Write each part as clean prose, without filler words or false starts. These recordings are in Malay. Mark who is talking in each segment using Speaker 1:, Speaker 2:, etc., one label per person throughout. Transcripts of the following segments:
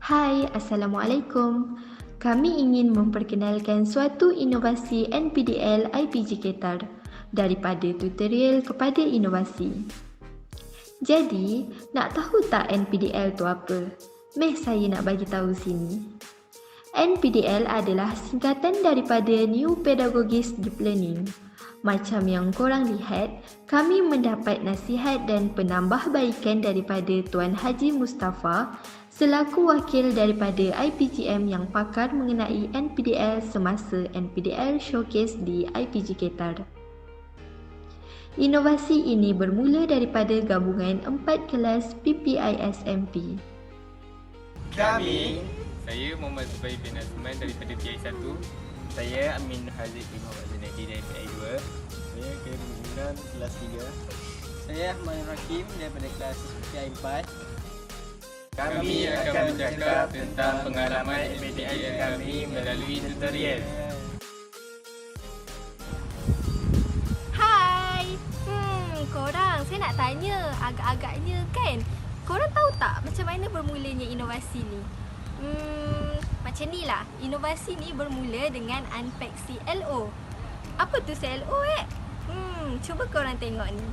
Speaker 1: Hai, Assalamualaikum. Kami ingin memperkenalkan suatu inovasi NPDL IPGcater daripada tutorial kepada inovasi. Jadi, nak tahu tak NPDL tu apa? Meh saya nak bagi tahu sini. NPDL adalah singkatan daripada New Pedagogies Deep Learning. Macam yang korang lihat, kami mendapat nasihat dan penambahbaikan daripada Tuan Haji Mustafa selaku wakil daripada IPGM yang pakar mengenai NPDL semasa NPDL Showcase di IPGcater. Inovasi ini bermula daripada gabungan 4 kelas PPISMP.
Speaker 2: Kami, saya Muhammad Zubair bin Azman daripada PI1.
Speaker 3: Saya Amin Haziq bin Muhammad Zunaidi dari PI2.
Speaker 4: Saya Khairul kelas 3.
Speaker 3: Saya Ahmad Rakim daripada kelas PI4.
Speaker 2: Kami akan bercakap tentang pengalaman NPDL kami melalui tutorial.
Speaker 5: Hai! Korang, saya nak tanya agak-agaknya kan. Korang tahu tak macam mana bermulanya inovasi ni? Macam ni lah. Inovasi ni bermula dengan unpack CLO. Apa tu CLO cuba korang tengok ni.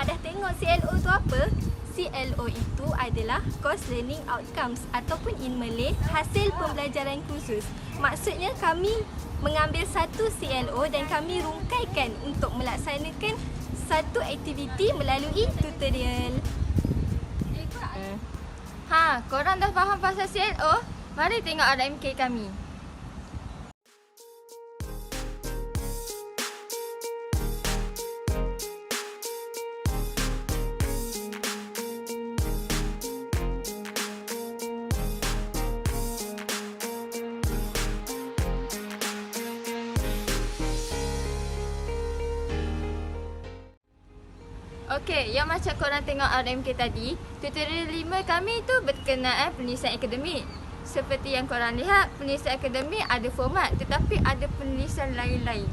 Speaker 5: Dah tengok CLO tu apa? CLO itu adalah Course Learning Outcomes ataupun in Malay, hasil pembelajaran khusus. Maksudnya kami mengambil satu CLO dan kami rungkaikan untuk melaksanakan satu aktiviti melalui tutorial. Korang dah faham pasal CLO? Mari tengok RMK kami. Okey, yang macam korang tengok RMK tadi, tutorial 5 kami tu berkenaan penulisan akademik. Seperti yang korang lihat, penulisan akademik ada format tetapi ada penulisan lain-lain.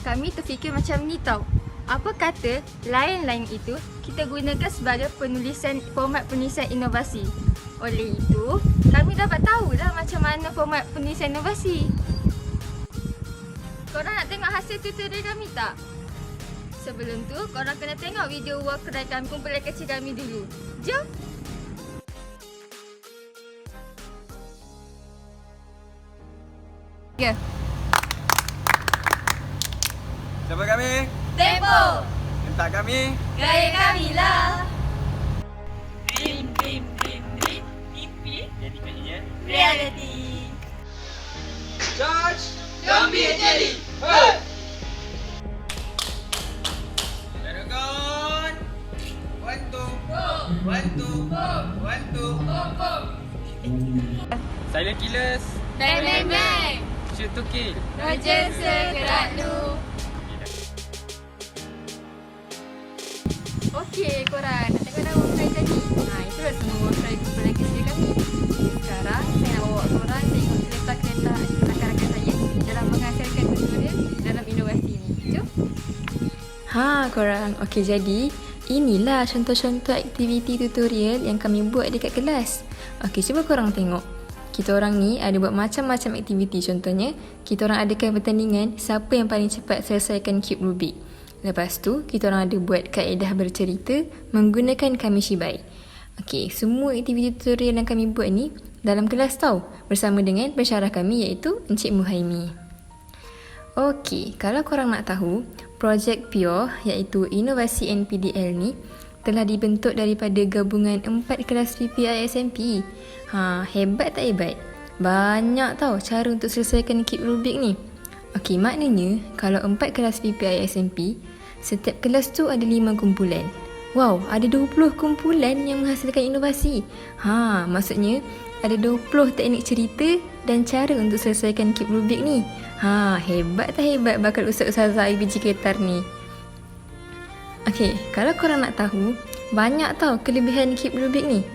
Speaker 5: Kami terfikir macam ni tau. Apa kata lain-lain itu kita gunakan sebagai format penulisan inovasi. Oleh itu, kami dapat tahu dah macam mana format penulisan inovasi. Korang nak tengok hasil tutorial kami tak? Sebelum tu, korang kena tengok video walkthrough kami, kumpulan kecil kami dulu. Jom!
Speaker 3: Siapa kami?
Speaker 5: Tempo!
Speaker 3: Entah kami.
Speaker 5: Gaya kami lah!
Speaker 3: Dream. Jadikannya
Speaker 5: Reality!
Speaker 3: George.
Speaker 2: Don't be a jelly!
Speaker 3: Dragon. 1, 2, 1, 2.
Speaker 2: Silent Killers,
Speaker 5: Bang!
Speaker 2: Shoot to Kill.
Speaker 5: Roger segerak lu! Okey korang, nak tengok dah walkthrough tadi? Itulah semua walkthrough kumpulan kecil kami. Sekarang saya nak bawa korang tengok kereta-kereta rakan-rakan saya dalam menghasilkan tutorial dalam inovasi ni. Jom!
Speaker 1: Korang. Okey, jadi inilah contoh-contoh aktiviti tutorial yang kami buat dekat kelas. Okey, cuba korang tengok. Kita orang ni ada buat macam-macam aktiviti. Contohnya, kita orang adakan pertandingan siapa yang paling cepat selesaikan cube Rubik. Lepas tu, kita orang ada buat kaedah bercerita menggunakan Kamishibai. Okey, semua aktiviti tutorial yang kami buat ni dalam kelas tau, bersama dengan pensyarah kami iaitu Encik Muhaimi. Okey, kalau korang nak tahu, projek Pure iaitu inovasi NPDL ni telah dibentuk daripada gabungan 4 kelas PPISMP. Hebat tak hebat? Banyak tau cara untuk selesaikan cube Rubik ni. Okey, maknanya kalau 4 kelas PPISMP, setiap kelas tu ada 5 kumpulan. Wow, ada 20 kumpulan yang menghasilkan inovasi. Maksudnya ada 20 teknik cerita dan cara untuk selesaikan cube Rubik ni. Hebat tak hebat bakal ustaz-ustazah IPGcater ni. Okey, kalau korang nak tahu, banyak tau kelebihan cube Rubik ni.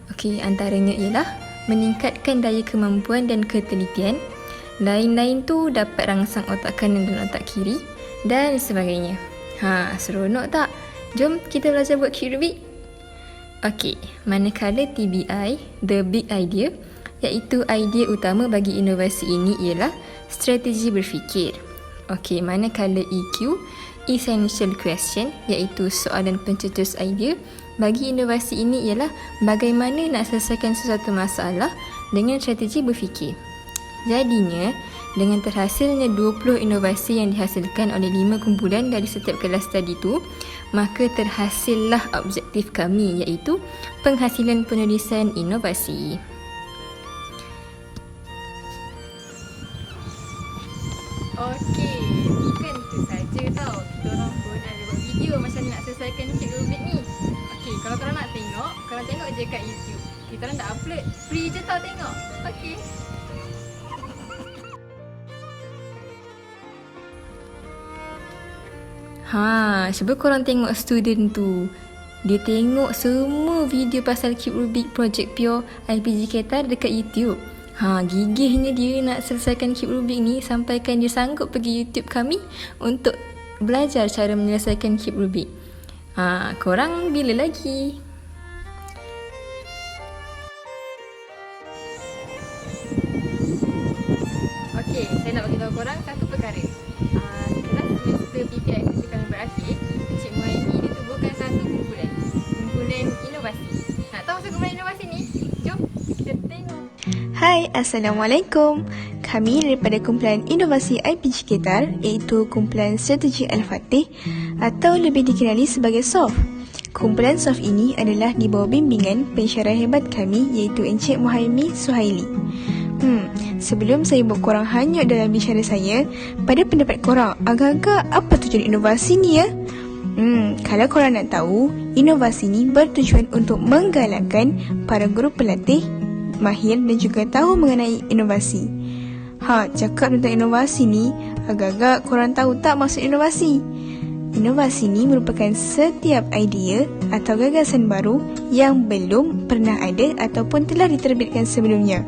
Speaker 1: Okey, antaranya ialah meningkatkan daya kemampuan dan ketelitian. Lain-lain tu dapat rangsang otak kanan dan otak kiri dan sebagainya. Seronok tak? Jom kita belajar buat cube Rubik. Okey, manakala TBI, the big idea, iaitu idea utama bagi inovasi ini ialah strategi berfikir. Okey, manakala EQ, essential question, iaitu soalan pencetus idea, bagi inovasi ini ialah bagaimana nak selesaikan sesuatu masalah dengan strategi berfikir. Jadinya, dengan terhasilnya 20 inovasi yang dihasilkan oleh 5 kumpulan dari setiap kelas tadi tu, maka terhasillah objektif kami, iaitu penghasilan penulisan inovasi.
Speaker 5: Okey, bukan itu saja tau. Kita orang pun ada buat video macam nak selesaikan cube Rubik ni. Okey, kalau korang nak tengok, korang tengok je kat YouTube. Kita orang dah upload. Free je tau tengok. Okey.
Speaker 1: Cuba korang tengok student tu. Dia tengok semua video pasal cube Rubik Project Pure IPG Ketar dekat YouTube. Gigihnya dia nak selesaikan cube Rubik ni sampaikan dia sanggup pergi YouTube kami untuk belajar cara menyelesaikan cube Rubik. Korang bila lagi?
Speaker 5: Okey, saya nak bagi tahu korang satu perkara. Kelas semester PPI semester kami berakhir, Encik Muhaimi dia tubuhkan satu kumpulan. Kumpulan inovasi. Nak tahu pasal kumpulan inovasi ni? Jom kita tengok.
Speaker 6: Hai, Assalamualaikum. Kami daripada kumpulan inovasi IPG Ketar, iaitu kumpulan strategi Al-Fatih atau lebih dikenali sebagai SOF. Kumpulan SOF ini adalah di bawah bimbingan pensyarah hebat kami, iaitu Encik Muhaimi Suhaili. Sebelum saya buat korang hanyut dalam bicara saya, pada pendapat korang, agak-agak apa tujuan inovasi ni ya? Kalau korang nak tahu, inovasi ni bertujuan untuk menggalakkan para guru pelatih mahir dan juga tahu mengenai inovasi. Cakap tentang inovasi ni, agak-agak korang tahu tak maksud inovasi? Inovasi ni merupakan setiap idea atau gagasan baru yang belum pernah ada ataupun telah diterbitkan sebelumnya.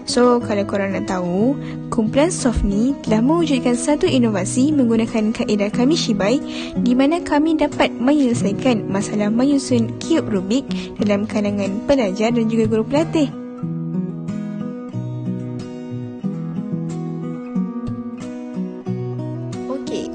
Speaker 6: So, kalau korang nak tahu, kumpulan SOF ni telah mewujudkan satu inovasi menggunakan kaedah kami Shibai di mana kami dapat menyelesaikan masalah menyusun cube Rubik dalam kalangan pelajar dan juga guru pelatih.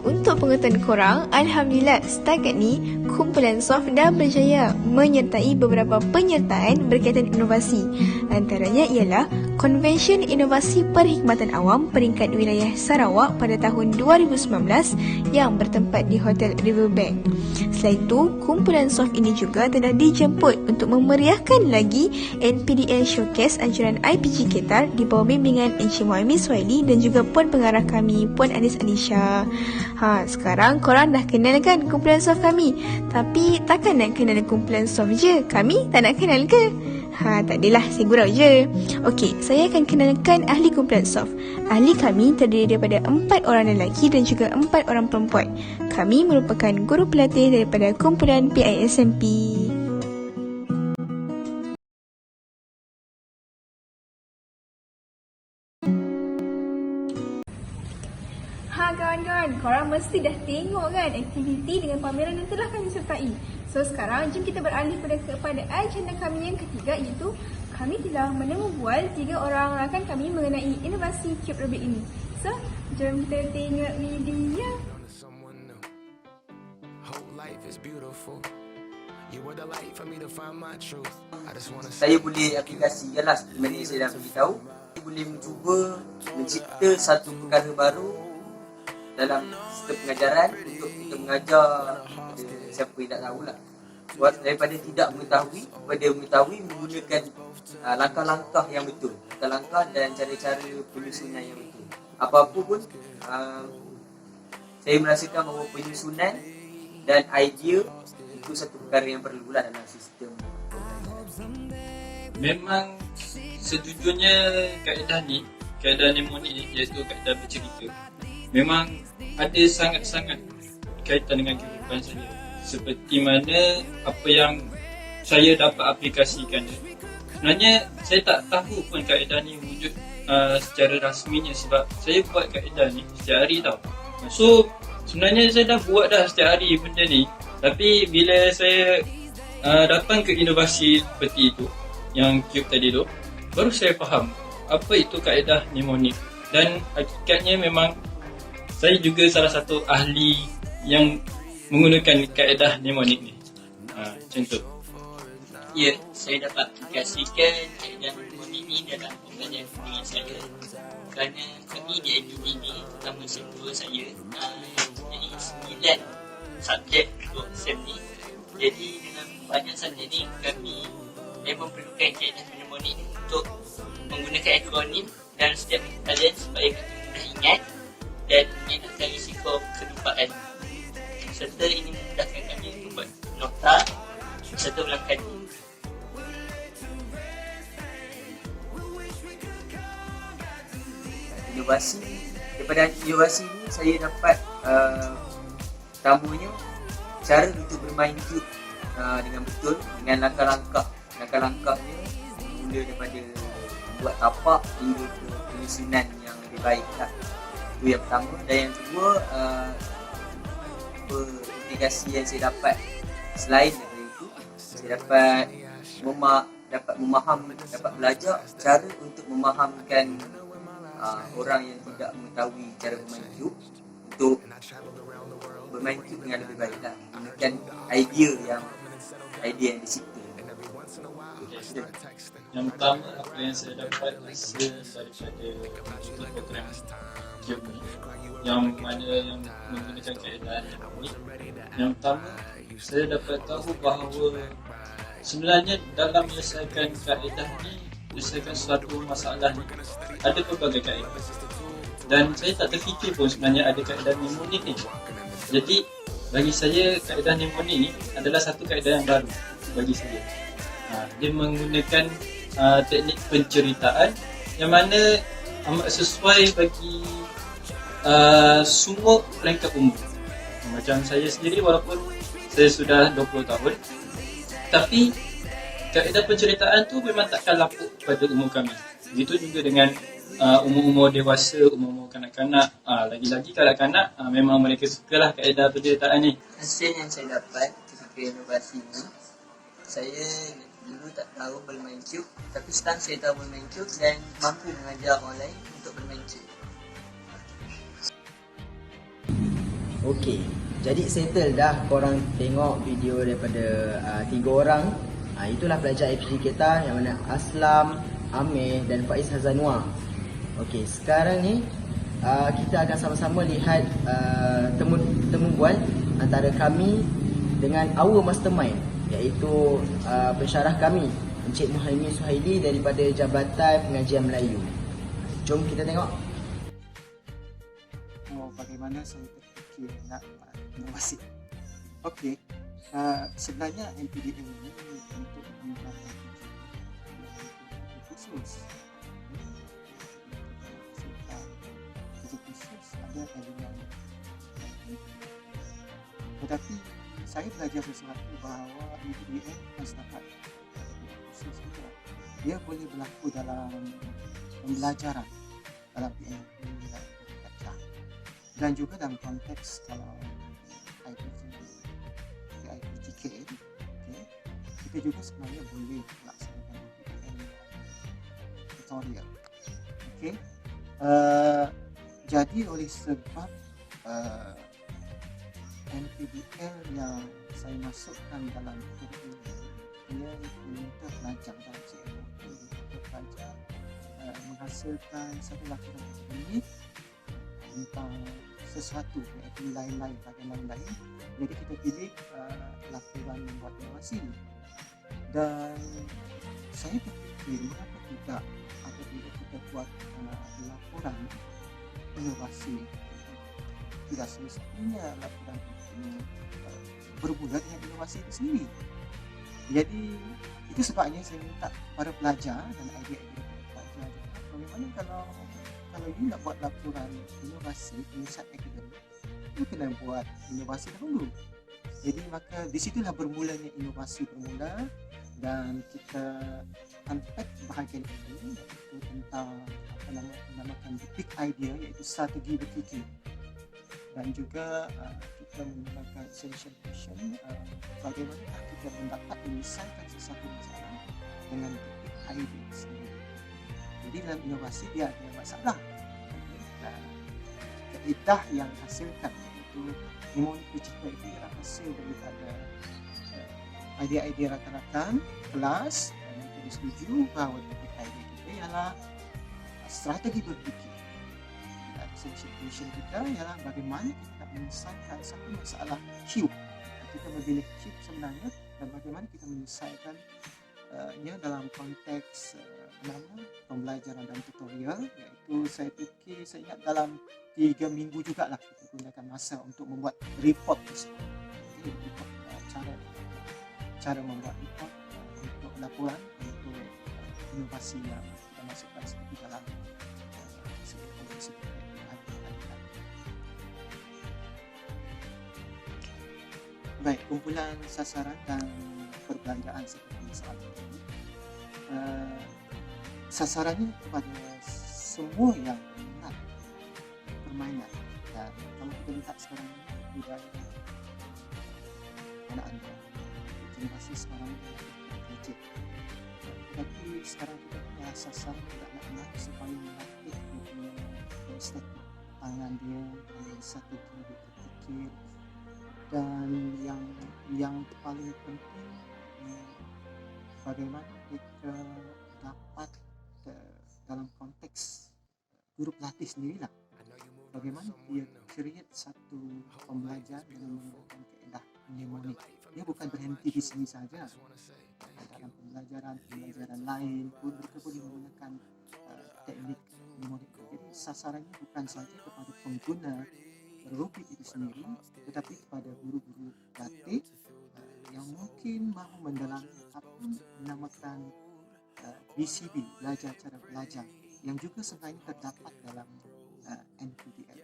Speaker 6: Untuk pengetahuan korang, Alhamdulillah setakat ni kumpulan SOF dah berjaya menyertai beberapa penyertaan berkaitan inovasi. Antaranya ialah Konvensyen Inovasi Perkhidmatan Awam peringkat wilayah Sarawak pada tahun 2019 yang bertempat di Hotel Riverbank. Selain itu, kumpulan SOF ini juga telah dijemput untuk memeriahkan lagi NPDL Showcase anjuran IPG Ketar di bawah bimbingan Encik Muhaimi Suhaili dan juga Puan Pengarah kami, Puan Anis Alisha. Sekarang korang dah kenal kan kumpulan SOF kami? Tapi takkan nak kenal kumpulan SOF je? Kami tak nak kenal ke? Tak adalah, saya gurau je. Okey, saya akan kenalkan ahli kumpulan SOF. Ahli kami terdiri daripada 4 orang lelaki dan juga 4 orang perempuan. Kami merupakan guru pelatih daripada kumpulan PISMP. Kawan-kawan, korang mesti dah tengok kan aktiviti dengan pameran yang telah kami sertai. So sekarang jom kita beralih kepada agenda kami yang ketiga, iaitu kami telah menemu bual 3 orang rakan kami mengenai inovasi cube Rubik ini. So jom kita tengok video.
Speaker 3: Saya boleh aplikasi, ialah sebenarnya saya dah beritahu, saya boleh mencuba mencipta satu perkara baru dalam sistem pengajaran untuk kita mengajar siapa yang tak tahulah. Daripada tidak mengetahui kepada mengetahui menggunakan langkah-langkah yang betul, langkah dan cara-cara penyusunan yang betul. Apa-apa pun saya merasakan bahawa penyusunan dan idea itu satu perkara yang perlulah dalam sistem.
Speaker 7: Memang sejujurnya kaedah mnemonik ni, iaitu kaedah bercerita, memang ada sangat-sangat kaitan dengan kehidupan saya. Seperti mana apa yang saya dapat aplikasikan. Sebenarnya saya tak tahu pun kaedah ni wujud secara rasminya, sebab saya buat kaedah ni setiap hari tau. So sebenarnya saya dah buat dah setiap hari benda ni. Tapi bila saya datang ke inovasi seperti itu, yang Cube tadi tu, baru saya faham apa itu kaedah mnemonik. Dan hakikatnya memang saya juga salah satu ahli yang menggunakan kaedah mnemonik ni. Macam tu.
Speaker 3: Ya, saya dapat aplikasikan kaedah mnemonik ni dalam pembelajaran dengan saya. Kerana kami di IPD ni, terutama sektor saya, jadi 9 subjek untuk SEM ni. Jadi dengan banyak subjek ni, kami memang perlukan kaedah mnemonik untuk menggunakan akronim dan setiap kalian supaya kami mudah ingat dan mengelakkan risiko kelupaan. Serta ini memudahkan kami untuk buat nota serta ulangkan. Inovasi, daripada inovasi ni saya dapat pertamanya cara untuk bermain cube dengan betul, dengan langkah-langkahnya mula daripada buat tapak hingga ke penyusunan yang lebih baik lah. Itu yang pertama. Dan yang kedua, aplikasi yang saya dapat selain daripada itu, saya dapat belajar cara untuk memahamkan orang yang tidak mengetahui cara bermain cube untuk bermain cube dengan lebih baik lah, menggunakan idea yang dicipta.
Speaker 7: Yang pertama, apa yang saya dapat hasil daripada program Cube ni, yang mana yang menggunakan kaedah ni. Yang pertama, saya dapat tahu bahawa sebenarnya dalam menyelesaikan kaedah ni, menyelesaikan suatu masalah ni, ada pelbagai kaedah. Dan saya tak terfikir pun sebenarnya ada kaedah mnemonik ni. Jadi, bagi saya kaedah mnemonik ni adalah satu kaedah yang baru bagi saya. Dia menggunakan teknik penceritaan yang mana amat sesuai bagi semua peringkat umur. Macam saya sendiri, walaupun saya sudah 20 tahun, tapi kaedah penceritaan tu memang takkan lapuk pada umur kami. Begitu juga dengan umur-umur dewasa, umur-umur kanak-kanak. Lagi-lagi kanak-kanak, memang mereka sukalah kaedah penceritaan ni.
Speaker 3: Hasil yang saya dapat ketika inovasi ni, saya dulu tak tahu bermain cube, tapi sekarang saya tahu bermain cube dan mampu mengajar orang lain untuk bermain cube.
Speaker 8: Okey, jadi settle dah korang tengok video daripada 3 orang. Itulah pelajar IPG kita yang mana Aslam, Amir dan Faiz Hazanwa. Okey, sekarang ni kita akan sama-sama lihat temu bual antara kami dengan our mastermind, iaitu pensyarah kami Encik Muhaimin Suhaili daripada Jabatan Pengajian Melayu. Jom kita tengok.
Speaker 4: Bagaimana saya terfikir nak inovasi. Okey, sebenarnya MPDM ini untuk menggunakan khusus. Khusus ada elemen. Tetapi saya belajar sesuatu bahawa MPDM bukan setakat khusus juga. Dia boleh berlaku dalam pembelajaran, dalam PNP, dan juga dalam konteks kalau IPTK, kita juga sebenarnya boleh melaksanakan tutorial. Okay. Jadi oleh sebab NPDL yang saya masukkan dalam kurikulum, ia minta pelajar dalam CMO untuk pelajar menghasilkan satu laporan akademik tentang sesuatu, iaitu lain-lain, bagian lain-lain. Jadi kita pilih laporan membuat inovasi. Dan saya berfikir mengapa tidak apabila kita buat laporan inovasi, tidak semestinya laporan itu bermula dengan inovasi itu sendiri. Jadi itu sebabnya saya minta para pelajar dan idea-idea pelajar, bagaimana kalau you nak buat laporan inovasi penyelesaian akademik, you kena buat inovasi dahulu. Jadi maka di situlah bermulanya inovasi bermula, dan kita unpack bahagian ini, iaitu tentang apa namakan the big idea, iaitu strategi berfikir. dan juga kita menggunakan essential question, bagaimana kita mendapat menyelesaikan sesuatu masalah dengan topik idea sendiri. Jadi dalam inovasi dia ada masalah, dan kaedah yang hasilkan iaitu mnemonic pencipta itu ialah hasil daripada idea-idea rakan-rakan kelas, dan kita disetujui bahawa topik idea kita ialah strategi berfikir. Dan essential question kita ialah bagaimana kita nak menyelesaikan satu masalah cube. Kita membina cube sebenarnya dan bagaimana kita menyelesaikan dalam konteks pembelajaran dan tutorial, iaitu saya fikir, saya ingat dalam 3 minggu jugalah kita gunakan masa untuk membuat report tersebut. Jadi report, cara membuat report untuk laporan untuk inovasi yang kita masukkan seperti dalam baik, kumpulan sasaran dan perbelanjaan seperti soal ini. Sasarannya kepada semua yang minat permainan, dan kalau kita lihat sekarang ini budaya anak-anak generasi sekarang ini gadget, tetapi sekarang kita punya sasaran anak-anak supaya melatih dia punya estetik tangan dia, strategi berfikir, dan yang paling penting bagaimana kita dapat dalam konteks guru pelatih sendirilah, bagaimana dia create satu pembelajaran dengan menggunakan kaedah mnemonik. Dia bukan berhenti di sini saja, dalam pembelajaran lain pun mereka boleh menggunakan teknik mnemonik. Jadi sasarannya bukan saja kepada pengguna rubrik itu sendiri, tetapi kepada guru-guru pelatih yang mungkin mahu mendalami apa dinamakan BCB, belajar cara belajar, yang juga sebenarnya terdapat dalam NPTEL.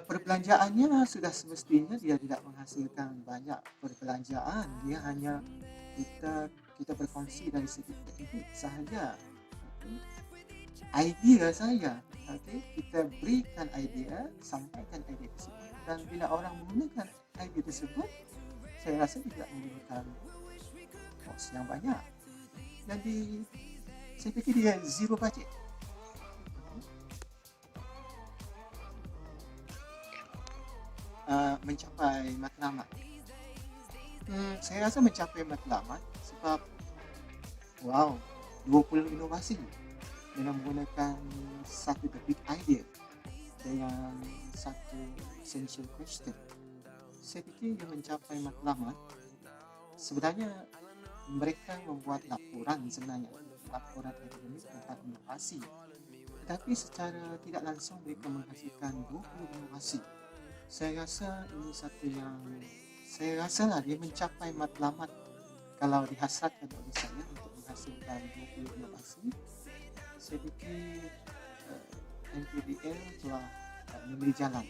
Speaker 4: Perbelanjaannya sudah semestinya dia tidak menghasilkan banyak perbelanjaan, dia hanya kita berkongsi dari segi teknik sahaja, idea saja. Kita berikan idea, sampaikan idea tersebut, dan bila orang menggunakan idea tersebut, saya rasa tidak menggunakan kos yang banyak. Jadi saya fikir dia zero budget. Mencapai matlamat, saya rasa mencapai matlamat sebab 20 inovasi dengan menggunakan satu topik idea dengan satu essential question. Saya fikir dia mencapai matlamat. Sebenarnya mereka membuat laporan akademik tentang inovasi, tetapi secara tidak langsung mereka menghasilkan 20 inovasi. Saya rasa ini satu yang dia mencapai matlamat kalau dihasratkan oleh saya untuk menghasilkan 20 inovasi. Saya fikir NPTEL telah memberi jalan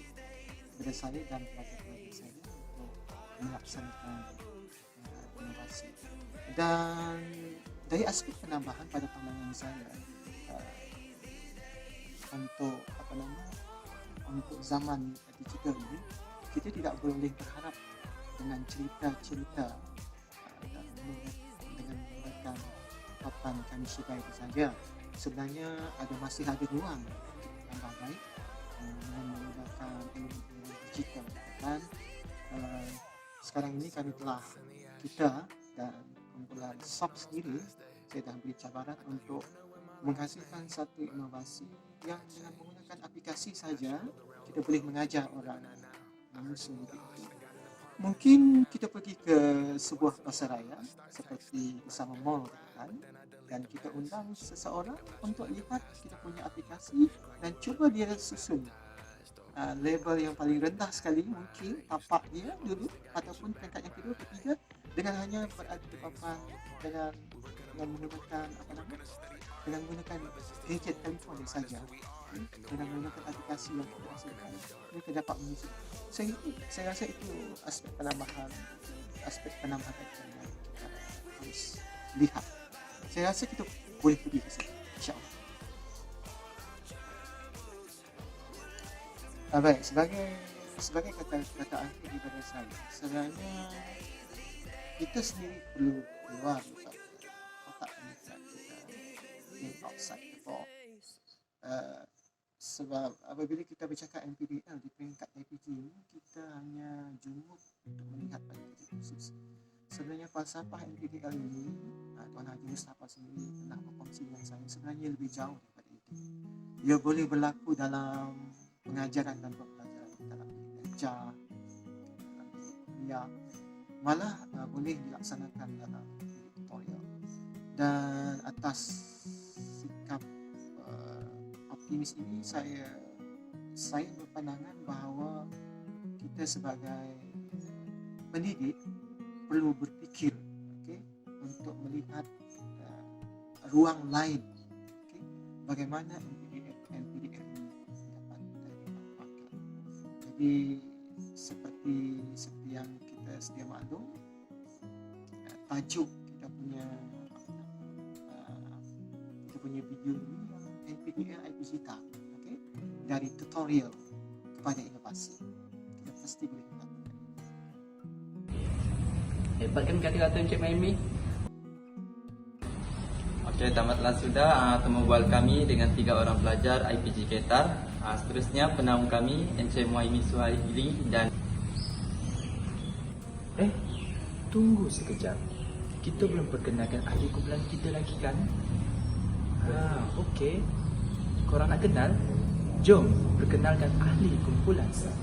Speaker 4: kepada saya dan pelajar-pelajar saya untuk melaksanakan inovasi. Dan dari aspek penambahan pada pandangan saya, untuk zaman digital ini, kita tidak boleh berharap dengan cerita-cerita dengan menggunakan papan kami syukai itu saja. Sebenarnya masih ada ruang untuk tambah baik dengan menggunakan elemen digital. Dan sekarang ini kita dan kumpulan SOP sendiri, saya dah beri cabaran untuk menghasilkan satu inovasi yang dengan menggunakan aplikasi saja kita boleh mengajar orang manusia itu. Mungkin kita pergi ke sebuah pasaraya seperti bersama mall kan, dan kita undang seseorang untuk lihat kita punya aplikasi dan cuba dia susun label yang paling rendah sekali mungkin tapak dia dulu, ataupun peringkat yang kedua, ketiga, dengan hanya berada di papan dengan menggunakan dengan menggunakan gadget telefon saja, dengan menggunakan aplikasi yang kita hasilkan, mereka dapat menyusun. Saya rasa itu aspek penambahan yang kita harus lihat. Saya rasa kita boleh pergi ke sana, insya-Allah. Baik, sebagai sebagai kata akhir daripada saya, sebenarnya kita sendiri perlu keluar daripada kotak pemikiran kita, think outside the box. Sebab apabila kita bercakap NPDL di peringkat IPG ini, kita hanya jumut untuk melihat pada titik khusus. Sebenarnya falsafah NPDL ini, Tuan Haji Mustafa sendiri pernah berkongsi dengan saya, sebenarnya lebih jauh daripada itu. Ia boleh berlaku dalam pengajaran dan pembelajaran, dalam lecture, dalam kuliah, malah boleh dilaksanakan dalam tutorial. Dan atas sikap optimis ini, saya berpandangan bahawa kita sebagai pendidik perlu berfikir, untuk melihat ruang lain, bagaimana NPDL ini dapat dimanfaatkan. Jadi seperti yang kita sedia maklum, tajuk kita punya video ini NPDL IPG Cup, dari tutorial kepada inovasi. Kita pasti boleh melakukan.
Speaker 8: Hebat kan kata-kata Encik Maimi?
Speaker 3: Okey, tamatlah sudah temu bual kami dengan 3 orang pelajar IPG Ketar. Seterusnya penaung kami Encik Muhaimi Suhaili dan
Speaker 8: Tunggu sekejap. Kita belum perkenalkan ahli kumpulan kita lagi kan? Okey. Korang nak kenal? Jom perkenalkan ahli kumpulan saya.